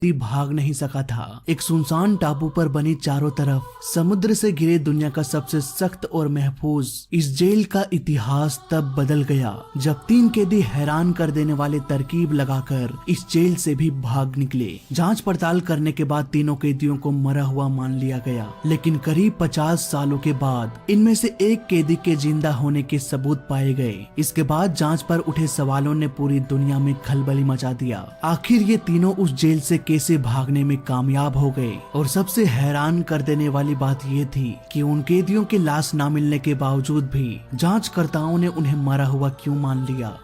भाग नहीं सका था। एक सुनसान टापू पर बनी चारों तरफ समुद्र से घिरे दुनिया का सबसे सख्त और महफूज इस जेल का इतिहास तब बदल गया जब 3 कैदी हैरान कर देने वाले तरकीब लगाकर इस जेल से भी भाग निकले। जांच पड़ताल करने के बाद तीनों कैदियों को मरा हुआ मान लिया गया, लेकिन करीब 50 सालों के बाद इनमें से एक कैदी के जिंदा होने के सबूत पाए गए। इसके बाद जांच पर उठे सवालों ने पूरी दुनिया में खलबली मचा दिया। आखिर ये तीनों उस जेल से कैसे भागने में कामयाब हो गए? और सबसे हैरान कर देने वाली बात ये थी कि उन कैदियों की लाश न मिलने के बावजूद भी जांचकर्ताओं ने उन्हें मरा हुआ क्यों मान लिया?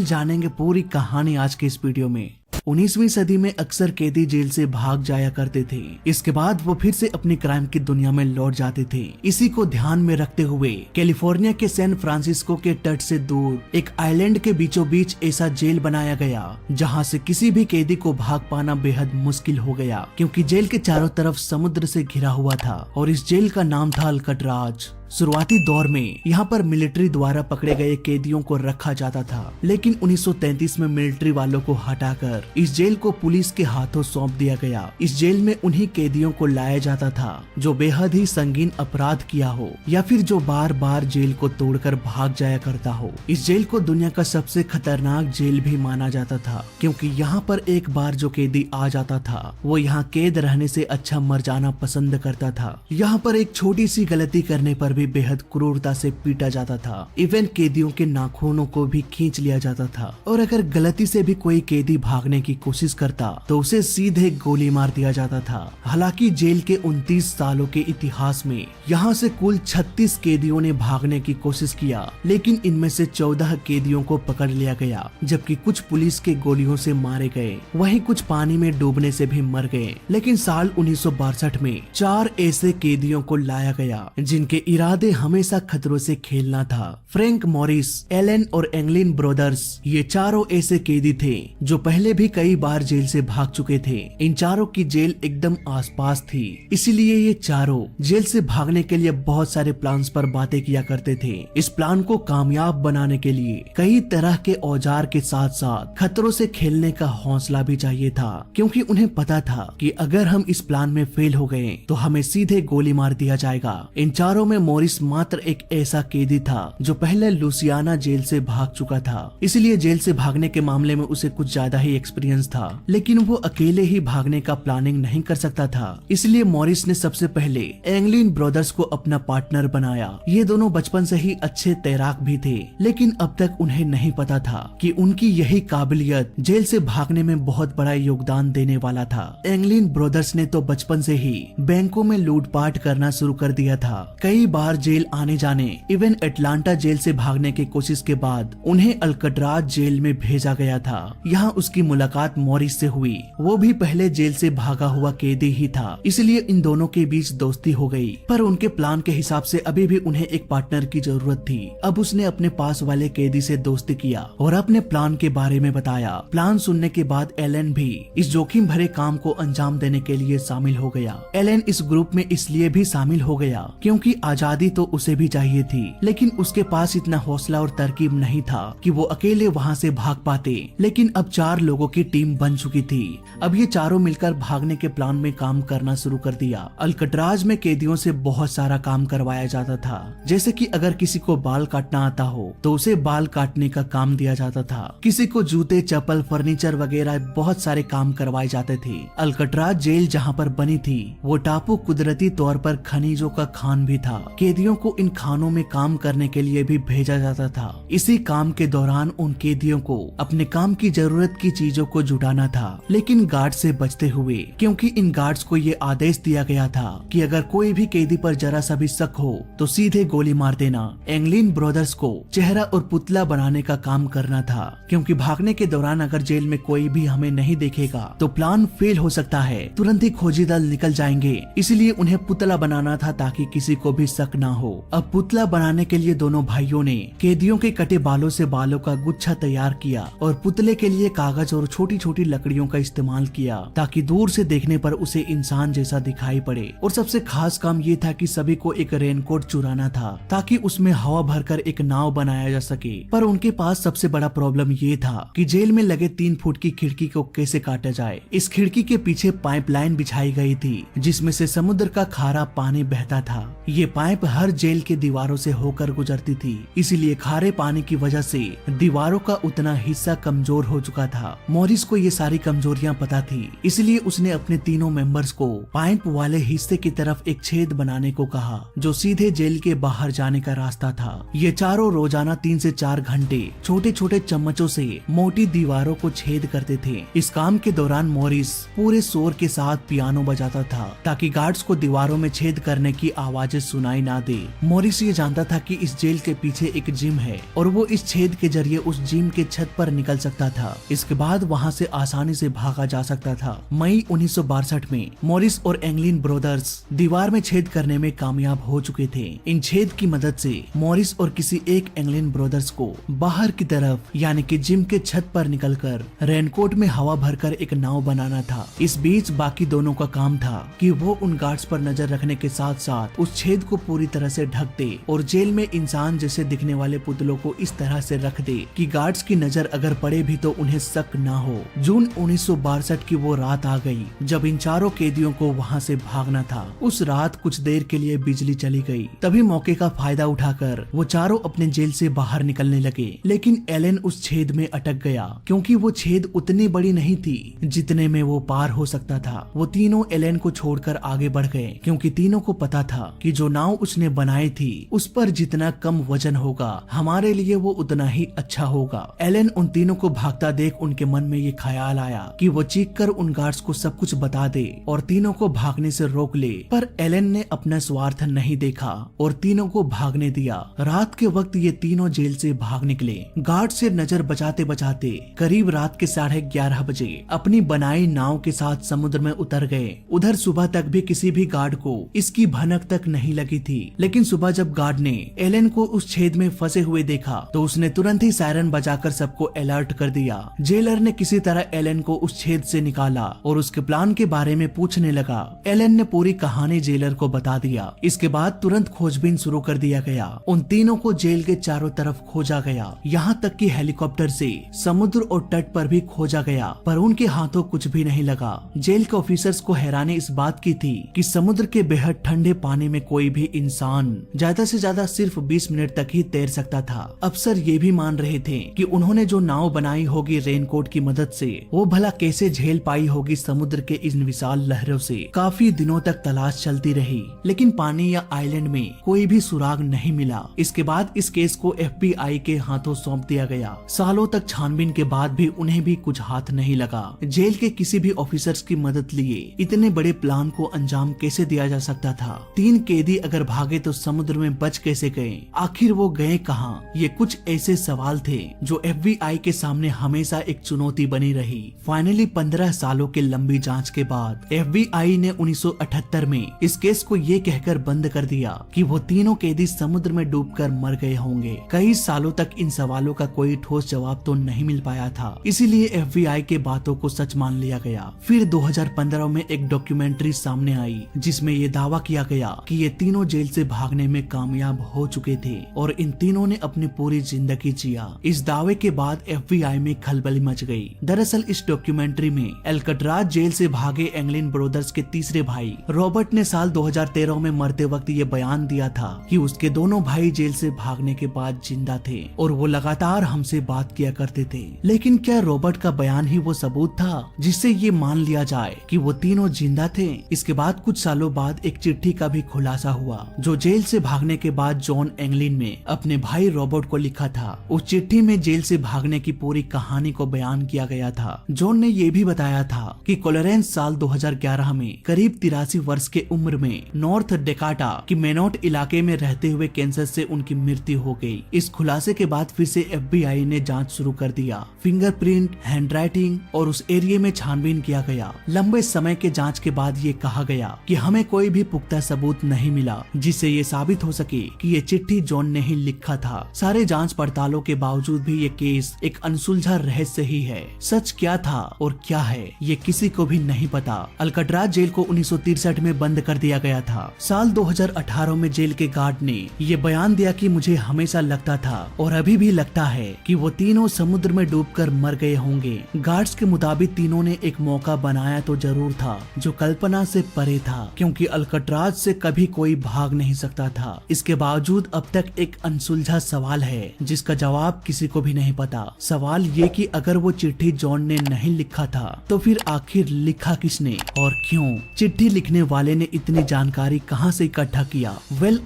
जानेंगे पूरी कहानी आज के इस वीडियो में। 19वीं सदी में अक्सर कैदी जेल से भाग जाया करते थे। इसके बाद वो फिर से अपनी क्राइम की दुनिया में लौट जाते थे। इसी को ध्यान में रखते हुए कैलिफोर्निया के सैन फ्रांसिस्को के तट से दूर एक आइलैंड के बीचों बीच ऐसा जेल बनाया गया जहां से किसी भी कैदी को भाग पाना बेहद मुश्किल हो गया, क्योंकि जेल के चारों तरफ समुद्र से घिरा हुआ था और इस जेल का नाम था अल्काट्राज। शुरुआती दौर में यहाँ पर मिलिट्री द्वारा पकड़े गए कैदियों को रखा जाता था, लेकिन 1933 में मिलिट्री वालों को हटाकर इस जेल को पुलिस के हाथों सौंप दिया गया। इस जेल में उन्हीं कैदियों को लाया जाता था जो बेहद ही संगीन अपराध किया हो या फिर जो बार बार जेल को तोड़कर भाग जाया करता हो। इस जेल को दुनिया का सबसे खतरनाक जेल भी माना जाता था, क्योंकि यहाँ पर एक बार जो कैदी आ जाता था वो यहाँ कैद रहने से अच्छा मर जाना पसंद करता था। यहाँ पर एक छोटी सी गलती करने पर भी बेहद क्रूरता से पीटा जाता था। इवन कैदियों के नाखूनों को भी खींच लिया जाता था, और अगर गलती से भी कोई कैदी भागने की कोशिश करता तो उसे सीधे गोली मार दिया जाता था। हालांकि जेल के 29 सालों के इतिहास में यहाँ से कुल 36 कैदियों ने भागने की कोशिश किया, लेकिन इनमें से 14 कैदियों को पकड़ लिया गया, जबकि कुछ पुलिस के गोलियों से मारे गए, वहीं कुछ पानी में डूबने से भी मर गए। लेकिन साल 1962 में 4 ऐसे कैदियों को लाया गया जिनके इरादे हमेशा खतरों से खेलना था। फ्रैंक मॉरिस, एलन और एंगलिन ब्रदर्स, ये चारों ऐसे कैदी थे जो पहले भी कई बार जेल से भाग चुके थे। इन चारों की जेल एकदम आसपास थी, इसीलिए ये चारों जेल से भागने के लिए बहुत सारे प्लान्स पर बातें किया करते थे। इस प्लान को कामयाब बनाने के लिए कई तरह के औजार के साथ साथ खतरों से खेलने का हौसला भी चाहिए था, क्योंकि उन्हें पता था कि अगर हम इस प्लान में फेल हो गए तो हमें सीधे गोली मार दिया जाएगा। इन चारों में मॉरिस मात्र एक ऐसा कैदी था जो पहले लुसियाना जेल से भाग चुका था, इसलिए जेल से भागने के मामले में उसे कुछ ज्यादा ही एक्सपीरियंस था। लेकिन वो अकेले ही भागने का प्लानिंग नहीं कर सकता था, इसलिए मॉरिस ने सबसे पहले एंगलिन ब्रदर्स को अपना पार्टनर बनाया। ये दोनों बचपन से ही अच्छे तैराक भी थे, लेकिन अब तक उन्हें नहीं पता था कि उनकी यही काबिलियत जेल से भागने में बहुत बड़ा योगदान देने वाला था। एंगलिन ब्रदर्स ने तो बचपन से ही बैंकों में लूटपाट करना शुरू कर दिया था। कई बार जेल आने जाने, इवन एटलांटा जेल से भागने की कोशिश के बाद उन्हें अल्काट्राज जेल में भेजा गया था। यहाँ उसकी मुलाकात मॉरिस से हुई। वो भी पहले जेल से भागा हुआ कैदी ही था, इसलिए इन दोनों के बीच दोस्ती हो गई। पर उनके प्लान के हिसाब से अभी भी उन्हें एक पार्टनर की जरूरत थी। अब उसने अपने पास वाले कैदी से दोस्ती किया और अपने प्लान के बारे में बताया। प्लान सुनने के बाद एलन भी इस जोखिम भरे काम को अंजाम देने के लिए शामिल हो गया। एलन इस ग्रुप में इसलिए भी शामिल हो गया क्योंकि आजादी तो उसे भी चाहिए थी, लेकिन उसके पास इतना हौसला और तरकीब नहीं था कि वो अकेले वहाँ से भाग पाते। लेकिन अब 4 लोगों की टीम बन चुकी थी। अब ये चारों मिलकर भागने के प्लान में काम करना शुरू कर दिया। अल्काट्राज में कैदियों से बहुत सारा काम करवाया जाता था, जैसे कि अगर किसी को बाल काटना आता हो तो उसे बाल काटने का काम दिया जाता था। किसी को जूते, चप्पल, फर्नीचर वगैरह बहुत सारे काम करवाए जाते थे। अल्काट्राज जेल जहाँ पर बनी थी वो टापू कुदरती तौर पर खनिजों का खान भी था। कैदियों को इन खानों में काम करने के लिए भी भेजा जाता था। इसी काम के दौरान उन कैदियों को अपने काम की जरूरत की चीजों को जुटाना था, लेकिन गार्ड से बचते हुए, क्योंकि इन गार्ड्स को ये आदेश दिया गया था कि अगर कोई भी कैदी पर जरा सा भी शक हो तो सीधे गोली मार देना। एंगलिन ब्रदर्स को चेहरा और पुतला बनाने का काम करना था, क्योंकि भागने के दौरान अगर जेल में कोई भी हमें नहीं देखेगा तो प्लान फेल हो सकता है, तुरंत ही खोजी दल निकल जाएंगे। इसलिए उन्हें पुतला बनाना था ताकि किसी को भी शक ना हो। अब पुतला बनाने के लिए दोनों भाइयों ने कैदियों के कटे बालों से बालों का गुच्छा तैयार किया और पुतले के लिए कागज और छोटी छोटी लकड़ियों का इस्तेमाल किया ताकि दूर से देखने पर उसे इंसान जैसा दिखाई पड़े। और सबसे खास काम ये था कि सभी को एक रेनकोट चुराना था ताकि उसमें हवा भरकर एक नाव बनाया जा सके। पर उनके पास सबसे बड़ा प्रॉब्लम ये था कि जेल में लगे 3 फुट की खिड़की को कैसे काटा जाए। इस खिड़की के पीछे पाइपलाइन बिछाई गई थी जिसमें से समुद्र का खारा पानी बहता था। ये पाइप हर जेल के दीवारों से होकर गुजरती थी, इसलिए खारे पानी की वजह से दीवारों का उतना हिस्सा कमजोर हो चुका था। मॉरिस को ये सारी कमजोरियां पता थी, इसलिए उसने अपने तीनों मेंबर्स को पाइप वाले हिस्से की तरफ एक छेद बनाने को कहा जो सीधे जेल के बाहर जाने का रास्ता था। ये चारों रोजाना 3 से 4 घंटे छोटे छोटे चम्मचों से मोटी दीवारों को छेद करते थे। इस काम के दौरान मॉरिस पूरे शोर के साथ पियानो बजाता था ताकि गार्ड्स को दीवारों में छेद करने की आवाजें सुनाई ना दे। मॉरिस ये जानता था कि इस जेल के पीछे एक जिम है और वो इस छेद के जरिए उस जिम के छत पर निकल सकता था। इसके बाद वहाँ से आसानी से भागा जा सकता था। मई 1962 में मॉरिस और एंगलिन ब्रदर्स दीवार में छेद करने में कामयाब हो चुके थे। इन छेद की मदद से मॉरिस और किसी एक एंगलिन ब्रदर्स को बाहर की तरफ यानी कि जिम के छत पर निकलकर रेनकोट में हवा भरकर एक नाव बनाना था। इस बीच बाकी दोनों का काम था कि वो उन गार्ड्स पर नजर रखने के साथ साथ उस छेद को पूरी तरह से ढक दे और जेल में इंसान जैसे दिखने वाले पुतलों को इस तरह से रख दे कि गार्ड्स की नजर अगर पड़े भी तो उन्हें शक ना हो। जून 1962 की वो रात आ गई जब इन चारों कैदियों को वहाँ से भागना था। उस रात कुछ देर के लिए बिजली चली गई। तभी मौके का फायदा उठाकर वो चारों अपने जेल से बाहर निकलने लगे, लेकिन एलन उस छेद में अटक गया क्योंकि वो छेद उतनी बड़ी नहीं थी जितने में वो पार हो सकता था। वो तीनों एलन को छोड़कर आगे बढ़ गए क्योंकि तीनों को पता था कि जो नाव उसने बनाई थी उस पर जितना कम वजन होगा हमारे लिए वो उतना ही अच्छा होगा। एलन उन तीनों को भागता देख उनके मन में ये ख्याल आया कि वो चीख कर उन गार्ड्स को सब कुछ बता दे और तीनों को भागने से रोक ले। पर एलन ने अपना स्वार्थ नहीं देखा और तीनों को भागने दिया। रात के वक्त ये तीनों जेल से भाग निकले। गार्ड से नजर बचाते बचाते करीब रात के 11:30 बजे अपनी बनाई नाव के साथ समुद्र में उतर गए। उधर सुबह तक भी किसी भी गार्ड को इसकी भनक तक नहीं लगी थी, लेकिन सुबह जब गार्ड ने एलन को उस छेद में फंसे हुए देखा तो उसने तुरंत ही सायरन बजाकर सबको अलर्ट कर दिया। जेलर ने किसी तरह एलन को उस छेद से निकाला और उसके प्लान के बारे में पूछने लगा। एलन ने पूरी कहानी जेलर को बता दिया। इसके बाद तुरंत खोजबीन शुरू कर दिया गया। उन तीनों को जेल के चारों तरफ खोजा गया, यहाँ तक कि हेलीकॉप्टर से समुद्र और तट पर भी खोजा गया, पर उनके हाथों कुछ भी नहीं लगा। जेल के ऑफिसर्स को हैरानी इस बात की थी कि समुद्र के बेहद ठंडे पानी में कोई भी इंसान ज्यादा से ज्यादा सिर्फ 20 मिनट तक ही तैर सकता था। अफसर ये भी मान रहे थे कि उन्होंने जो नाव बनाई होगी रेनकोट की मदद से, वो भला कैसे झेल पाई होगी समुद्र के इन विशाल लहरों से। काफी दिनों तक तलाश चलती रही, लेकिन पानी या आइलैंड में कोई भी सुराग नहीं मिला। इसके बाद इस केस को FBI के हाथों सौंप दिया गया। सालों तक छानबीन के बाद भी उन्हें भी कुछ हाथ नहीं लगा। जेल के किसी भी ऑफिसर्स की मदद लिए इतने बड़े प्लान को अंजाम कैसे दिया जा सकता था? 3 कैदी अगर भागे तो समुद्र में बच कैसे गए? आखिर वो गए कहाँ? ये कुछ ऐसे सवाल थे जो FBI के सामने हमेशा एक चुनौती बनी रही। फाइनली 15 सालों के लंबी जांच के बाद FBI ने 1978 में इस केस को ये कहकर बंद कर दिया कि वो तीनों कैदी समुद्र में डूबकर मर गए होंगे। कई सालों तक इन सवालों का कोई ठोस जवाब तो नहीं मिल पाया था, इसीलिए FBI के बातों को सच मान लिया गया। फिर 2015 में एक डॉक्यूमेंट्री सामने आई जिसमें ये दावा किया गया कि ये तीनों जेल से भागने में कामयाब हो चुके थे और इन तीनों ने अपनी पूरी जिंदगी जिया। इस दावे के बाद FBI में खलबली मच गई। दरअसल इस डॉक्यूमेंट्री में एल्कट्राज जेल से भागे एंगलिन ब्रदर्स के तीसरे भाई रॉबर्ट ने साल 2013 में मरते वक्त ये बयान दिया था कि उसके दोनों भाई जेल से भागने के बाद जिंदा थे और वो लगातार हमसे बात किया करते थे। लेकिन क्या रॉबर्ट का बयान ही वो सबूत था जिससे ये मान लिया जाए कि वो तीनों जिंदा थे? इसके बाद कुछ सालों बाद एक चिट्ठी का भी खुलासा हुआ जो जेल से भागने के बाद जॉन एंगलिन ने अपने भाई रॉबर्ट को लिखा था। उस चिट्ठी में जेल से भागने की पूरी कहानी को बयान किया गया था। जॉन ने ये भी बताया था कि कोलोरेंस साल 2011 में करीब 83 वर्ष के उम्र में नॉर्थ डेकाटा की मेनोट इलाके में रहते हुए कैंसर से उनकी मृत्यु हो गई। इस खुलासे के बाद फिर से FBI ने जांच शुरू कर दिया। फिंगरप्रिंट, हैंडराइटिंग और उस एरिया में छानबीन किया गया। लंबे समय के जांच के बाद ये कहा गया कि हमें कोई भी पुख्ता सबूत नहीं मिला जिससे ये साबित हो सके कि ये चिट्ठी जॉन ने ही लिखा था। सारे जांच पड़तालों के बावजूद भी ये केस एक अनसुलझा रहस्य ही है। सच क्या था और क्या है ये किसी को भी नहीं पता। अल्काट्राज जेल को 1963 में बंद कर दिया गया था। साल 2018 में जेल के गार्ड ने ये बयान दिया कि मुझे हमेशा लगता था और अभी भी लगता है कि वो तीनों समुद्र में डूबकर मर गए होंगे। गार्ड्स के मुताबिक तीनों ने एक मौका बनाया तो जरूर था जो कल्पना से परे था, क्योंकि अल्काट्राज से कभी कोई भाग नहीं सकता था। इसके बावजूद अब तक एक अनसुलझा सवाल है जिसका जवाब किसी को भी नहीं पता। सवाल ये कि अगर वो चिट्ठी जॉन ने नहीं लिखा था तो फिर आखिर लिखा किसने और क्यों? चिट्ठी लिखने वाले ने इतनी जानकारी कहां से इकट्ठा किया?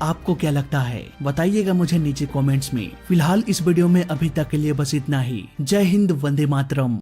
आपको क्या लगता है बताइएगा मुझे नीचे कमेंट्स में। फिलहाल इस वीडियो में अभी तक के लिए बस इतना ही। जय हिंद, वंदे मातरम।